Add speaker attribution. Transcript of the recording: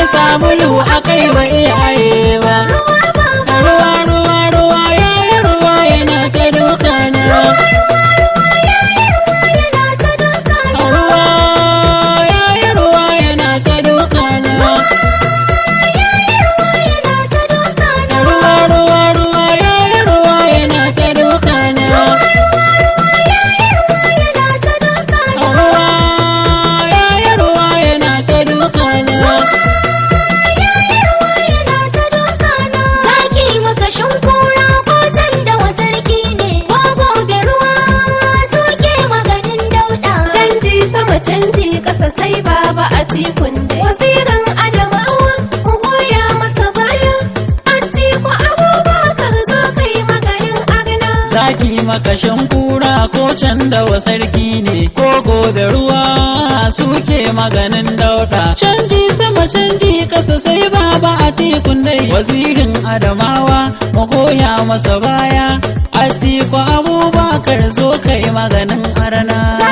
Speaker 1: sabulu akai wa iyaye ba. Ruwa ruwa ruwa yayi ruwa yana ta dukana.
Speaker 2: Canji ƙasa sai baba Atiku da wazirin Adamawa mu goya masa baya. Atiku Abubakar zo kai maganin agna.
Speaker 1: Zaki makashin kura ko can da sarki ne ko gobe ruwa suke maganin dauda. Canji sama canji ƙasa sai baba Atiku dai wazirin Adamawa mu goya masa baya. Atiku Abubakar zo kai maganin arna.